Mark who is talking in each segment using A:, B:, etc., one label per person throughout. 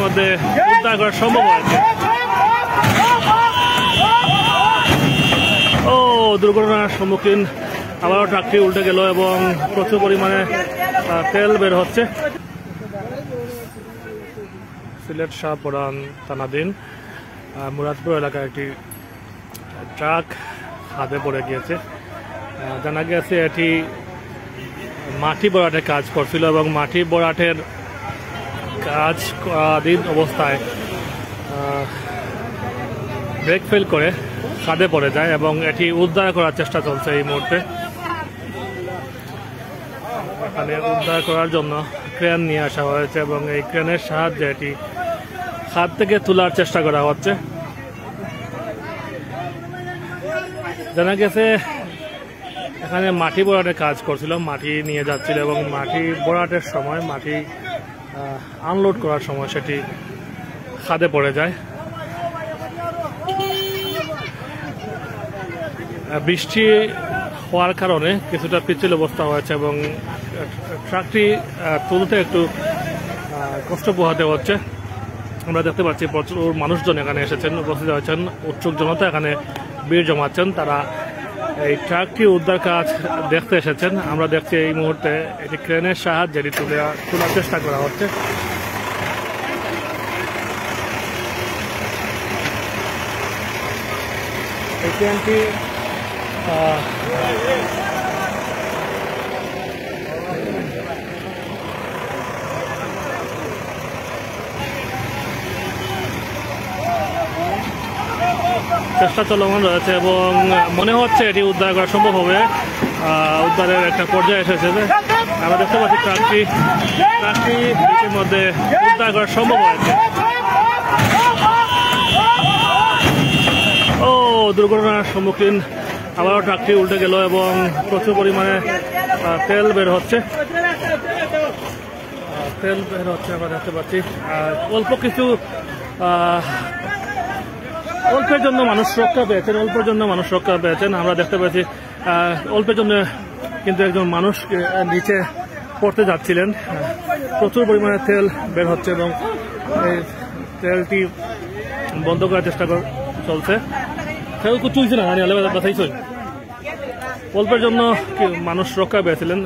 A: ইতিমধ্যে উদ্ধার করা সম্ভব হয়েছে। ও দুর্ঘটনার সম্মুখীন আবারও ট্রাকটি উল্টে গেল এবং প্রচুর পরিমাণে তেল বের হচ্ছে। সিলেট শাহপরান থানাধীন মুরাদপুর এলাকায় একটি ট্রাক হাতে পড়ে গিয়েছে। জানা গেছে এটি মাটি ভরাটের কাজ করছিল এবং মাটি ভরাটের কাজধীন অবস্থায় ব্রেক ফেল করে খাদে পড়ে যায় এবং এটি উদ্ধার করার চেষ্টা চলছে এই মুহূর্তে। এখানে উদ্ধার করার জন্য ক্রেন নিয়ে আসা হয়েছে এবং এই ক্রেনের সাহায্যে এটি খাদ থেকে তোলার চেষ্টা করা হচ্ছে। জানা গেছে এখানে মাটি ভরাটের কাজ করছিল, মাটি নিয়ে যাচ্ছিল এবং মাটি ভরাটের সময় মাটি আনলোড করার সময় সেটি খাদে পড়ে যায়। বৃষ্টি হওয়ার কারণে কিছুটা পিচ্ছিল অবস্থা হয়েছে এবং ট্রাকটি তুলতে একটু কষ্ট পোহাতে হচ্ছে। আমরা দেখতে পাচ্ছি প্রচুর মানুষজন এখানে এসেছেন, উপস্থিত হয়েছেন, উৎসুক জনতা এখানে ভিড় জমাচ্ছেন। তারা এই ট্রাকটি উদ্ধার কাজ দেখতে এসেছেন। আমরা দেখছি এই মুহূর্তে এটি ক্রেনের সাহায্যে এটি তোলার চেষ্টা করা হচ্ছে। এই ক্রেনটি চেষ্টা চলমান রয়েছে এবং মনে হচ্ছে এটি উদ্ধার করা সম্ভব হবে। উদ্ধারের একটা পর্যায়ে এসেছে। আমরা দেখতে পাচ্ছি ট্রাকটি ইতিমধ্যে উদ্ধার করা সম্ভব হয়েছে। ও দুর্ঘটনার সম্মুখীন আবারও ট্রাকটি উল্টে গেল এবং প্রচুর পরিমাণে তেল বের হচ্ছে। আমরা দেখতে পাচ্ছি অল্পের জন্য মানুষ রক্ষা পেয়েছেন। আমরা দেখতে পাচ্ছি অল্পের জন্য কিন্তু একজন মানুষ নিচে পড়তে যাচ্ছিলেন। প্রচুর পরিমাণে তেল বের হচ্ছে এবং এই তেলটি বন্ধ করার চেষ্টা চলছে। চলছে না, অল্পের জন্য মানুষ রক্ষা পেয়েছিলেন।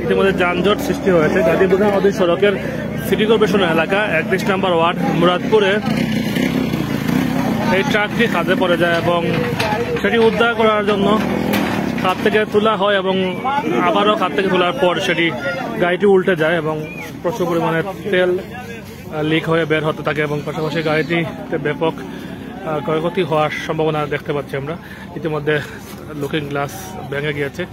A: ইতিমধ্যে যানজট সৃষ্টি হয়েছে গাজীপুর নদীর সড়কের সিটি কর্পোরেশন এলাকা 31 নম্বর ওয়ার্ড মুরাদপুরে এই ট্রাকটি খাদে পড়ে যায় এবং সেটি উদ্ধার করার জন্য খাদ থেকে তোলা হয় এবং আবারও খাদ থেকে তোলার পর সেটি গাড়িটি উল্টে যায় এবং প্রচুর পরিমাণে তেল লিক হয়ে বের হতে থাকে এবং পাশাপাশি গাড়িটিতে ব্যাপক ক্ষয়ক্ষতি হওয়ার সম্ভাবনা দেখতে পাচ্ছি আমরা। ইতিমধ্যে লুকিং গ্লাস ভেঙে গিয়েছে।